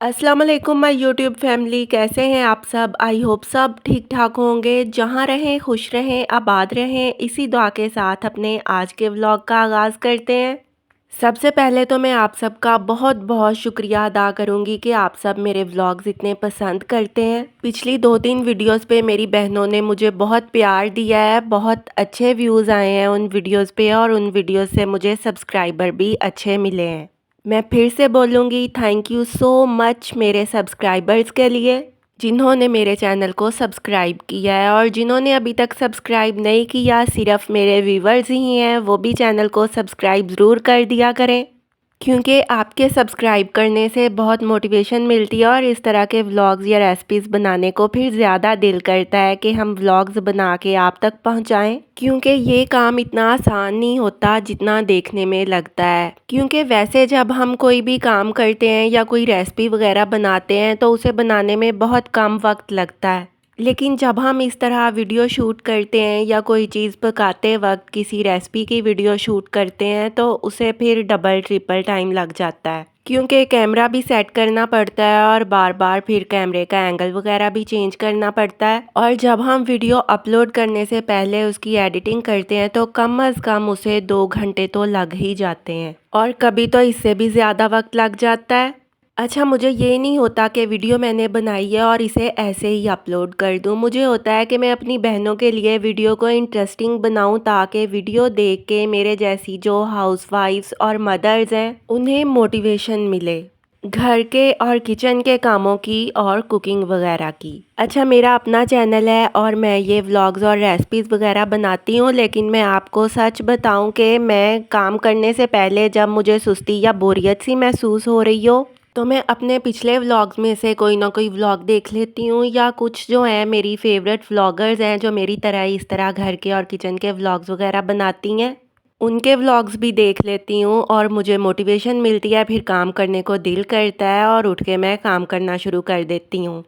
अस्सलाम वालेकुम my YouTube family, कैसे हैं आप सब। आई होप सब ठीक ठाक होंगे। जहां रहें खुश रहें, आबाद रहें, इसी दुआ के साथ अपने आज के व्लॉग का आगाज़ करते हैं। सबसे पहले तो मैं आप सबका बहुत बहुत शुक्रिया अदा करूंगी कि आप सब मेरे व्लॉग्स इतने पसंद करते हैं। पिछली 2-3 वीडियोस पे मेरी बहनों ने मुझे बहुत प्यार दिया है, बहुत अच्छे व्यूज़ आए हैं उन वीडियोस पे और उन वीडियोस से मुझे सब्सक्राइबर भी अच्छे मिले हैं। मैं फिर से बोलूँगी, थैंक यू सो मच मेरे सब्सक्राइबर्स के लिए, जिन्होंने मेरे चैनल को सब्सक्राइब किया है, और जिन्होंने अभी तक सब्सक्राइब नहीं किया, सिर्फ मेरे व्यूवर्स ही हैं, वो भी चैनल को सब्सक्राइब ज़रूर कर दिया करें, क्योंकि आपके सब्सक्राइब करने से बहुत मोटिवेशन मिलती है और इस तरह के व्लॉग्स या रेसिपीज़ बनाने को फिर ज़्यादा दिल करता है कि हम व्लॉग्स बना के आप तक पहुंचाएं, क्योंकि ये काम इतना आसान नहीं होता जितना देखने में लगता है। क्योंकि वैसे जब हम कोई भी काम करते हैं या कोई रेसिपी वगैरह बनाते हैं तो उसे बनाने में बहुत कम वक्त लगता है, लेकिन जब हम इस तरह वीडियो शूट करते हैं या कोई चीज़ पकाते वक्त किसी रेसिपी की वीडियो शूट करते हैं तो उसे फिर डबल ट्रिपल टाइम लग जाता है, क्योंकि कैमरा भी सेट करना पड़ता है और बार बार फिर कैमरे का एंगल वगैरह भी चेंज करना पड़ता है। और जब हम वीडियो अपलोड करने से पहले उसकी एडिटिंग करते हैं तो कम अज़ कम उसे 2 घंटे तो लग ही जाते हैं, और कभी तो इससे भी ज़्यादा वक्त लग जाता है। अच्छा, मुझे ये नहीं होता कि वीडियो मैंने बनाई है और इसे ऐसे ही अपलोड कर दूं। मुझे होता है कि मैं अपनी बहनों के लिए वीडियो को इंटरेस्टिंग बनाऊं, ताकि वीडियो देख के मेरे जैसी जो हाउसवाइफ्स और मदर्स हैं उन्हें मोटिवेशन मिले घर के और किचन के कामों की और कुकिंग वगैरह की। अच्छा, मेरा अपना चैनल है और मैं ये व्लॉग्स और रेसिपीज़ वगैरह बनाती हूँ, लेकिन मैं आपको सच बताऊँ कि मैं काम करने से पहले जब मुझे सुस्ती या बोरियत सी महसूस हो रही हो तो मैं अपने पिछले व्लॉग्स में से कोई ना कोई व्लॉग देख लेती हूँ, या कुछ जो है मेरी फेवरेट व्लॉगर्स हैं जो मेरी तरह इस तरह घर के और किचन के व्लॉग्स वगैरह बनाती हैं, उनके व्लॉग्स भी देख लेती हूँ और मुझे मोटिवेशन मिलती है। फिर काम करने को दिल करता है और उठ के मैं काम करना शुरू कर देती हूँ।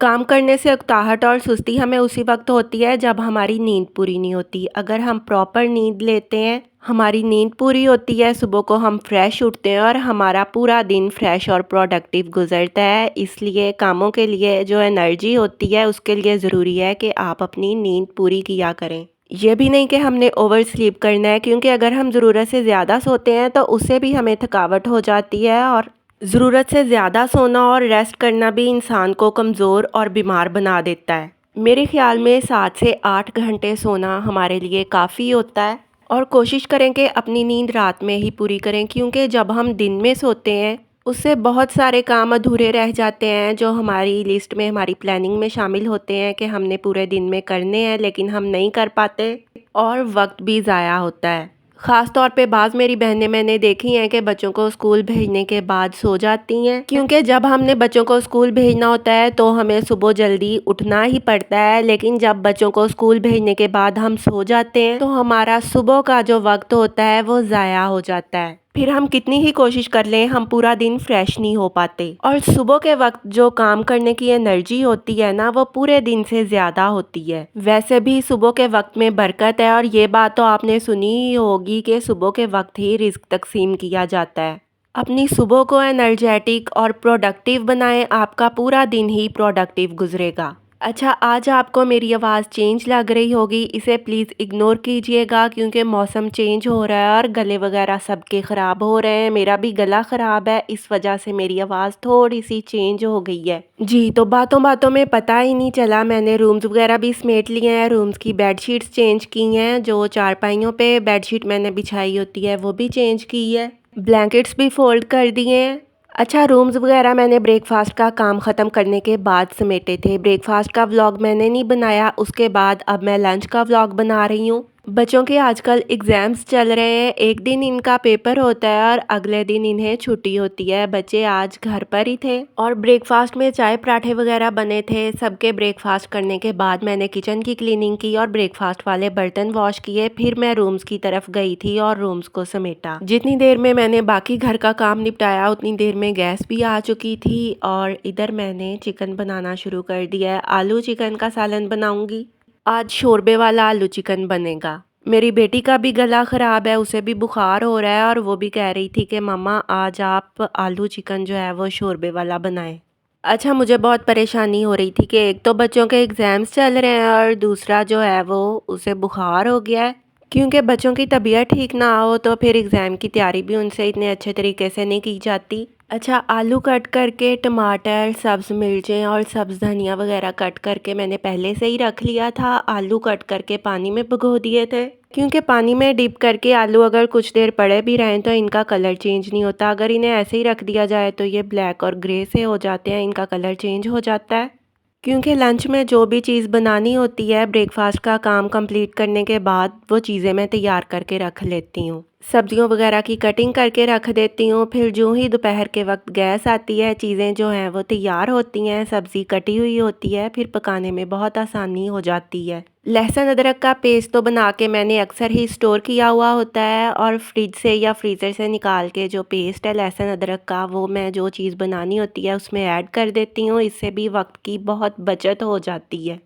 काम करने से उकताहट और सुस्ती हमें उसी वक्त होती है जब हमारी नींद पूरी नहीं होती। अगर हम प्रॉपर नींद लेते हैं, हमारी नींद पूरी होती है, सुबह को हम फ्रेश उठते हैं और हमारा पूरा दिन फ्रेश और प्रोडक्टिव गुजरता है। इसलिए कामों के लिए जो एनर्जी होती है उसके लिए ज़रूरी है कि आप अपनी नींद पूरी किया करें। ये भी नहीं कि हमने ओवर स्लीप करना है, क्योंकि अगर हम ज़रूरत से ज़्यादा सोते हैं तो उससे भी हमें थकावट हो जाती है, और ज़रूरत से ज़्यादा सोना और रेस्ट करना भी इंसान को कमज़ोर और बीमार बना देता है। मेरे ख्याल में 7 से 8 घंटे सोना हमारे लिए काफ़ी होता है, और कोशिश करें कि अपनी नींद रात में ही पूरी करें, क्योंकि जब हम दिन में सोते हैं उससे बहुत सारे काम अधूरे रह जाते हैं जो हमारी लिस्ट में, हमारी प्लानिंग में शामिल होते हैं कि हमने पूरे दिन में करने हैं, लेकिन हम नहीं कर पाते और वक्त भी ज़ाया होता है। ख़ास तौर पे बाज़ मेरी बहनें मैंने देखी हैं कि बच्चों को स्कूल भेजने के बाद सो जाती हैं, क्योंकि जब हमने बच्चों को स्कूल भेजना होता है तो हमें सुबह जल्दी उठना ही पड़ता है, लेकिन जब बच्चों को स्कूल भेजने के बाद हम सो जाते हैं तो हमारा सुबह का जो वक्त होता है वो ज़ाया हो जाता है। फिर हम कितनी ही कोशिश कर लें, हम पूरा दिन फ्रेश नहीं हो पाते, और सुबह के वक्त जो काम करने की एनर्जी होती है ना, वो पूरे दिन से ज़्यादा होती है। वैसे भी सुबह के वक्त में बरकत है, और ये बात तो आपने सुनी ही होगी कि सुबह के वक्त ही रिस्क तकसीम किया जाता है। अपनी सुबह को एनर्जेटिक और प्रोडक्टिव बनाएं, आपका पूरा दिन ही प्रोडक्टिव गुजरेगा। अच्छा, आज आपको मेरी आवाज़ चेंज लग रही होगी, इसे प्लीज़ इग्नोर कीजिएगा, क्योंकि मौसम चेंज हो रहा है और गले वगैरह सबके ख़राब हो रहे हैं। मेरा भी गला ख़राब है, इस वजह से मेरी आवाज़ थोड़ी सी चेंज हो गई है जी। तो बातों बातों में पता ही नहीं चला, मैंने रूम्स वगैरह भी समेट लिए हैं, रूम्स की बेडशीट्स चेंज की हैं, जो चारपाइयों पे बेडशीट मैंने बिछाई होती है वो भी चेंज की है, ब्लैंकेट्स भी फोल्ड कर दिए हैं। अच्छा, रूम्स वगैरह मैंने ब्रेकफास्ट का काम ख़त्म करने के बाद समेटे थे। ब्रेकफास्ट का व्लॉग मैंने नहीं बनाया, उसके बाद अब मैं लंच का व्लॉग बना रही हूँ। बच्चों के आजकल एग्ज़ाम्स चल रहे हैं, एक दिन इनका पेपर होता है और अगले दिन इन्हें छुट्टी होती है। बच्चे आज घर पर ही थे और ब्रेकफास्ट में चाय पराठे वगैरह बने थे। सबके ब्रेकफास्ट करने के बाद मैंने किचन की क्लीनिंग की और ब्रेकफास्ट वाले बर्तन वॉश किए। फिर मैं रूम्स की तरफ गई थी और रूम्स को समेटा। जितनी देर में मैंने बाकी घर का काम निपटाया उतनी देर में गैस भी आ चुकी थी, और इधर मैंने चिकन बनाना शुरू कर दिया है। आलू चिकन का सालन बनाऊंगी। आज शोरबे वाला आलू चिकन बनेगा। मेरी बेटी का भी गला ख़राब है, उसे भी बुखार हो रहा है और वो भी कह रही थी कि मम्मा आज आप आलू चिकन जो है वो शोरबे वाला बनाएं। अच्छा, मुझे बहुत परेशानी हो रही थी कि एक तो बच्चों के एग्ज़ाम्स चल रहे हैं और दूसरा जो है वो उसे बुखार हो गया है। क्योंकि बच्चों की तबीयत ठीक ना हो तो फिर एग्ज़ाम की तैयारी भी उनसे इतने अच्छे तरीके से नहीं की जाती। अच्छा, आलू कट करके, टमाटर, सब्ज़ मिर्चें और सब्ज़ धनिया वगैरह कट करके मैंने पहले से ही रख लिया था। आलू कट करके पानी में भिगो दिए थे, क्योंकि पानी में डिप करके आलू अगर कुछ देर पड़े भी रहें तो इनका कलर चेंज नहीं होता। अगर इन्हें ऐसे ही रख दिया जाए तो ये ब्लैक और ग्रे से हो जाते हैं, इनका कलर चेंज हो जाता है। क्योंकि लंच में जो भी चीज़ बनानी होती है, ब्रेकफास्ट का काम कंप्लीट करने के बाद वो चीज़ें मैं तैयार करके रख लेती हूँ। सब्जियों वगैरह की कटिंग करके रख देती हूँ, फिर जो ही दोपहर के वक्त गैस आती है, चीज़ें जो हैं वो तैयार होती हैं, सब्ज़ी कटी हुई होती है, फिर पकाने में बहुत आसानी हो जाती है। लहसुन अदरक का पेस्ट तो बना के मैंने अक्सर ही स्टोर किया हुआ होता है और फ्रिज से या फ्रीज़र से निकाल के जो पेस्ट है लहसुन अदरक का, वो मैं जो चीज़ बनानी होती है उसमें ऐड कर देती हूँ। इससे भी वक्त की बहुत बचत हो जाती है।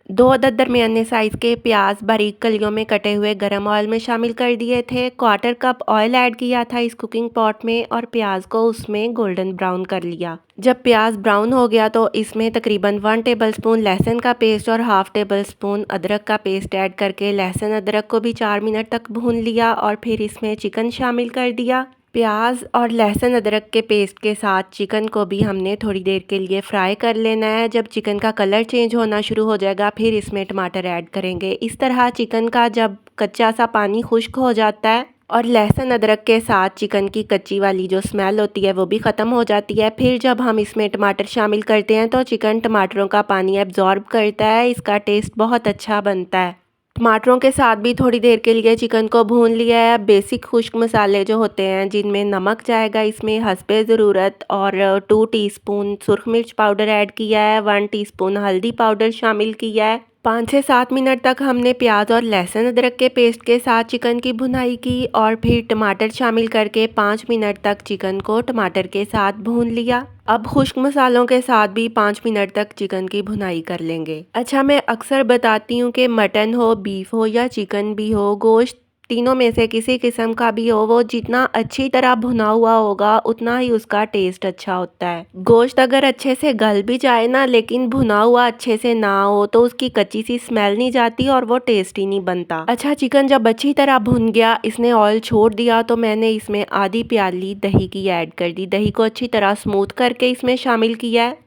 2 अदद दरमियाने साइज़ के प्याज बारीक कलियों में कटे हुए गरम ऑयल में शामिल कर दिए थे। क्वार्टर कप ऑयल ऐड किया था इस कुकिंग पॉट में और प्याज को उसमें गोल्डन ब्राउन कर लिया। जब प्याज ब्राउन हो गया तो इसमें तकरीबन 1 टेबलस्पून लहसुन का पेस्ट और हाफ टेबलस्पून अदरक का पेस्ट ऐड करके लहसुन अदरक को भी 4 मिनट तक भून लिया और फिर इसमें चिकन शामिल कर दिया। प्याज और लहसुन अदरक के पेस्ट के साथ चिकन को भी हमने थोड़ी देर के लिए फ्राई कर लेना है। जब चिकन का कलर चेंज होना शुरू हो जाएगा फिर इसमें टमाटर ऐड करेंगे। इस तरह चिकन का जब कच्चा सा पानी खुश्क हो जाता है और लहसुन अदरक के साथ चिकन की कच्ची वाली जो स्मेल होती है वो भी ख़त्म हो जाती है, फिर जब हम इसमें टमाटर शामिल करते हैं तो चिकन टमाटरों का पानी एब्जॉर्ब करता है। इसका टेस्ट बहुत अच्छा बनता है। टमाटरों के साथ भी थोड़ी देर के लिए चिकन को भून लिया है। बेसिक खुश्क मसाले जो होते हैं जिनमें नमक जाएगा इसमें हस्बे ज़रूरत और 2 टीस्पून सुरख मिर्च पाउडर ऐड किया है, 1 टीस्पून हल्दी पाउडर शामिल किया है। 5 से 7 मिनट तक हमने प्याज और लहसुन अदरक के पेस्ट के साथ चिकन की भुनाई की और फिर टमाटर शामिल करके 5 मिनट तक चिकन को टमाटर के साथ भून लिया। अब खुश्क मसालों के साथ भी 5 मिनट तक चिकन की भुनाई कर लेंगे। अच्छा, मैं अक्सर बताती हूँ कि मटन हो, बीफ हो या चिकन भी हो, गोश्त तीनों में से किसी किस्म का भी हो, वो जितना अच्छी तरह भुना हुआ होगा उतना ही उसका टेस्ट अच्छा होता है। गोश्त अगर अच्छे से गल भी जाए ना लेकिन भुना हुआ अच्छे से ना हो तो उसकी कच्ची सी स्मेल नहीं जाती और वो टेस्ट ही नहीं बनता। अच्छा, चिकन जब अच्छी तरह भुन गया, इसने ऑयल छोड़ दिया तो मैंने इसमें आधी प्याली दही की ऐड कर दी। दही को अच्छी तरह स्मूथ करके इसमें शामिल किया है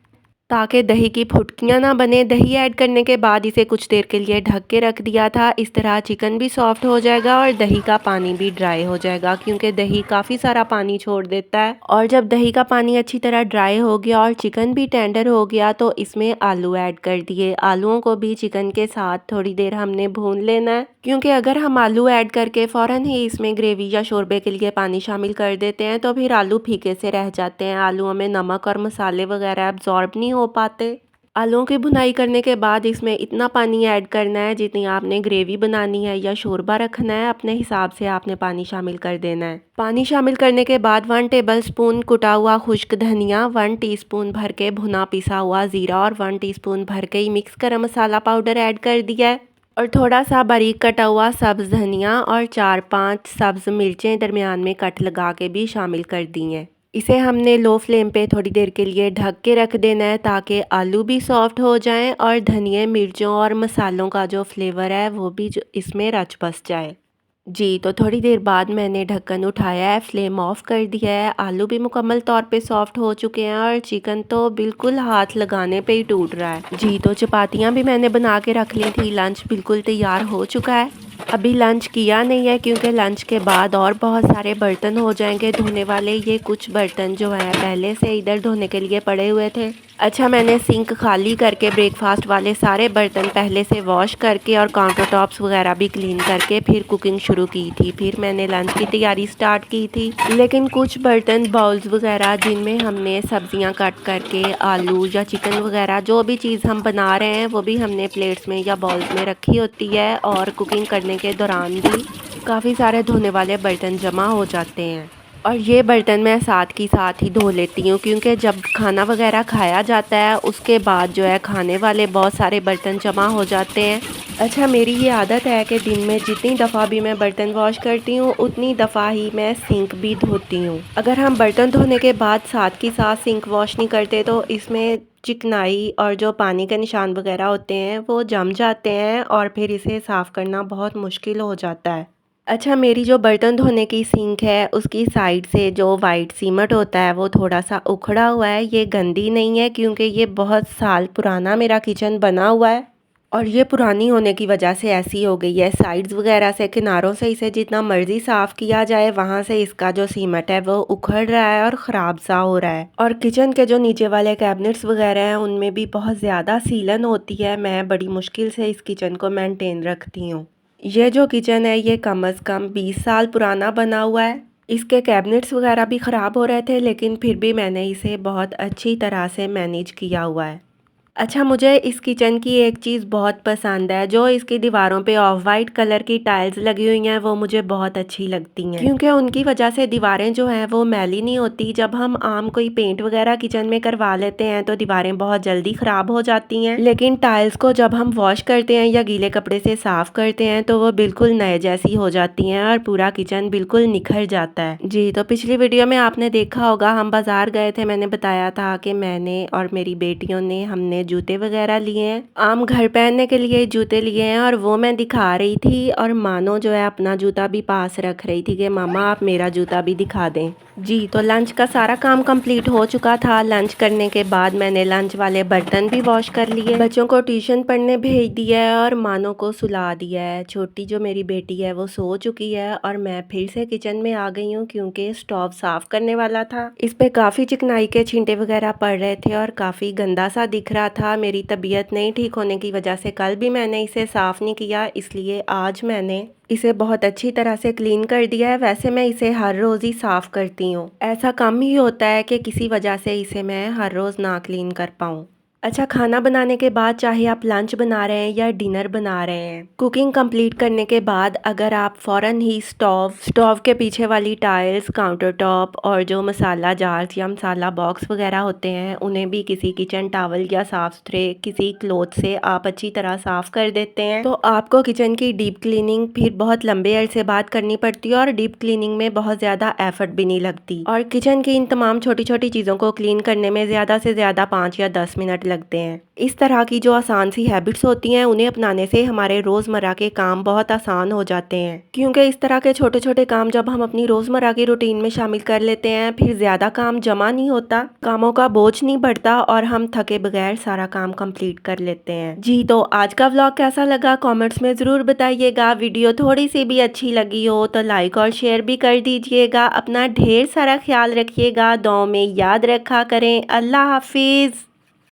ताकि दही की फुटकियाँ ना बने। दही ऐड करने के बाद इसे कुछ देर के लिए ढक के रख दिया था। इस तरह चिकन भी सॉफ्ट हो जाएगा और दही का पानी भी ड्राई हो जाएगा, क्योंकि दही काफ़ी सारा पानी छोड़ देता है। और जब दही का पानी अच्छी तरह ड्राई हो गया और चिकन भी टेंडर हो गया तो इसमें आलू ऐड कर दिए। आलूओं को भी चिकन के साथ थोड़ी देर हमने भून लेना है, क्योंकि अगर हम आलू ऐड करके फ़ौरन ही इसमें ग्रेवी या शोरबे के लिए पानी शामिल कर देते हैं तो फिर आलू फीके से रह जाते हैं। आलूओं में नमक और मसाले वगैरह एब्जॉर्ब नहीं हो पाते। आलूओं की भुनाई करने के बाद इसमें इतना पानी ऐड करना है जितनी आपने ग्रेवी बनानी है या शोरबा रखना है, अपने हिसाब से आपने पानी शामिल कर देना है। पानी शामिल करने के बाद 1 टेबलस्पून कुटा हुआ खुश्क धनिया, 1 टीस्पून भर के भुना पिसा हुआ ज़ीरा और 1 टीस्पून भर के ही मिक्स गरम मसाला पाउडर ऐड कर दिया है और थोड़ा सा बारीक कटा हुआ सब्ज़ धनिया और 4-5 सब्ज़ मिर्चें दरमियान में कट लगा के भी शामिल कर दी हैं। इसे हमने लो फ्लेम पे थोड़ी देर के लिए ढक के रख देना है ताकि आलू भी सॉफ्ट हो जाएं और धनिया, मिर्चों और मसालों का जो फ्लेवर है वो भी इसमें रच बस जाए। जी, तो थोड़ी देर बाद मैंने ढक्कन उठाया है, फ्लेम ऑफ कर दिया है। आलू भी मुकम्मल तौर पे सॉफ्ट हो चुके हैं और चिकन तो बिल्कुल हाथ लगाने पे ही टूट रहा है। जी, तो चपातियाँ भी मैंने बना के रख ली थी। लंच बिल्कुल तैयार हो चुका है। अभी लंच किया नहीं है क्योंकि लंच के बाद और बहुत सारे बर्तन हो जाएंगे धोने वाले। ये कुछ बर्तन जो है पहले से इधर धोने के लिए पड़े हुए थे। अच्छा, मैंने सिंक खाली करके ब्रेकफास्ट वाले सारे बर्तन पहले से वॉश करके और काउंटर टॉप्स वगैरह भी क्लीन करके फिर कुकिंग शुरू की थी। फिर मैंने लंच की तैयारी स्टार्ट की थी। लेकिन कुछ बर्तन, बाउल्स वगैरह जिनमें हमने सब्जियां कट करके आलू या चिकन वगैरह जो भी चीज़ हम बना रहे हैं वो भी हमने प्लेट्स में या बाउल्स में रखी होती है और कुकिंग करने के दौरान भी काफ़ी सारे धोने वाले बर्तन जमा हो जाते हैं। और ये बर्तन मैं साथ की साथ ही धो लेती हूँ, क्योंकि जब खाना वगैरह खाया जाता है उसके बाद जो है खाने वाले बहुत सारे बर्तन जमा हो जाते हैं अच्छा, मेरी ये आदत है कि दिन में जितनी दफ़ा भी मैं बर्तन वॉश करती हूँ उतनी दफ़ा ही मैं सिंक भी धोती हूँ। अगर हम बर्तन धोने के बाद साथ के साथ सिंक वॉश नहीं करते तो इसमें चिकनाई और जो पानी के निशान वगैरह होते हैं वो जम जाते हैं और फिर इसे साफ़ करना बहुत मुश्किल हो जाता है। अच्छा, मेरी जो बर्तन धोने की सिंक है उसकी साइड से जो वाइट सीमेंट होता है वो थोड़ा-सा उखड़ा हुआ है। ये गंदी नहीं है क्योंकि ये बहुत साल पुराना मेरा किचन बना हुआ है और ये पुरानी होने की वजह से ऐसी हो गई है। साइड्स वगैरह से, किनारों से इसे जितना मर्ज़ी साफ़ किया जाए वहाँ से इसका जो सीमेंट है वो उखड़ रहा है और ख़राब सा हो रहा है। और किचन के जो नीचे वाले कैबिनेट्स वगैरह हैं उनमें भी बहुत ज़्यादा सीलन होती है। मैं बड़ी मुश्किल से इस किचन को मेंटेन रखती हूँ। ये जो किचन है ये कम से कम 20 साल पुराना बना हुआ है। इसके कैबिनेट्स वगैरह भी ख़राब हो रहे थे लेकिन फिर भी मैंने इसे बहुत अच्छी तरह से मैनेज किया हुआ है। अच्छा, मुझे इस किचन की एक चीज़ बहुत पसंद है। जो इसकी दीवारों पे ऑफ वाइट कलर की टाइल्स लगी हुई हैं वो मुझे बहुत अच्छी लगती हैं क्योंकि उनकी वजह से दीवारें जो हैं वो मैली नहीं होती। जब हम आम कोई पेंट वगैरह किचन में करवा लेते हैं तो दीवारें बहुत जल्दी ख़राब हो जाती हैं, लेकिन टाइल्स को जब हम वॉश करते हैं या गीले कपड़े से साफ़ करते हैं तो वो बिल्कुल नए जैसी हो जाती हैं और पूरा किचन बिल्कुल निखर जाता है। जी, तो पिछली वीडियो में आपने देखा होगा हम बाज़ार गए थे। मैंने बताया था कि मैंने और मेरी बेटियों ने हमने जूते वगैरह लिए हैं, आम घर पहनने के लिए जूते लिए हैं और वो मैं दिखा रही थी और मानो जो है अपना जूता भी पास रख रही थी कि मामा आप मेरा जूता भी दिखा दें। जी, तो लंच का सारा काम कंप्लीट हो चुका था। लंच करने के बाद मैंने लंच वाले बर्तन भी वॉश कर लिए, बच्चों को ट्यूशन पढ़ने भेज दिया है और मानो को सुला दिया है। छोटी जो मेरी बेटी है वो सो चुकी है और मैं फिर से किचन में आ गई हूँ क्योंकि स्टोव साफ करने वाला था। इस पे काफ़ी चिकनाई के छींटे वगैरह पड़ रहे थे और काफ़ी गंदा सा दिख रहा था। मेरी तबीयत नहीं ठीक होने की वजह से कल भी मैंने इसे साफ़ नहीं किया, इसलिए आज मैंने इसे बहुत अच्छी तरह से क्लीन कर दिया है। वैसे मैं इसे हर रोज़ ही साफ़ करती हूँ, ऐसा कम ही होता है कि किसी वजह से इसे मैं हर रोज़ ना क्लीन कर पाऊँ। अच्छा, खाना बनाने के बाद चाहे आप लंच बना रहे हैं या डिनर बना रहे हैं, कुकिंग कंप्लीट करने के बाद अगर आप फ़ौरन ही स्टोव के पीछे वाली टाइल्स, काउंटर टॉप और जो मसाला जार्स या मसाला बॉक्स वगैरह होते हैं उन्हें भी किसी किचन टावल या साफ़ सुथरे किसी क्लॉथ से आप अच्छी तरह साफ़ कर देते हैं तो आपको किचन की डीप क्लीनिंग फिर बहुत लंबे अरसे बाद करनी पड़ती है और डीप क्लीनिंग में बहुत ज़्यादा एफर्ट भी नहीं लगती और किचन की इन तमाम छोटी छोटी चीज़ों को क्लीन करने में ज़्यादा से ज़्यादा 5 या 10 मिनट लगते हैं। इस तरह की जो आसान सी हैबिट्स होती हैं उन्हें अपनाने से हमारे रोज़मर्रा के काम बहुत आसान हो जाते हैं क्योंकि इस तरह के छोटे छोटे काम जब हम अपनी रोज़मर्रा की रूटीन में शामिल कर लेते हैं फिर ज़्यादा काम जमा नहीं होता, कामों का बोझ नहीं बढ़ता और हम थके बगैर सारा काम कंप्लीट कर लेते हैं। जी, तो आज का व्लॉग कैसा लगा कमेंट्स में ज़रूर बताइएगा। वीडियो थोड़ी सी भी अच्छी लगी हो तो लाइक और शेयर भी कर दीजिएगा। अपना ढेर सारा ख्याल रखिएगा, दुआओं में याद रखा करें। अल्लाह हाफिज़।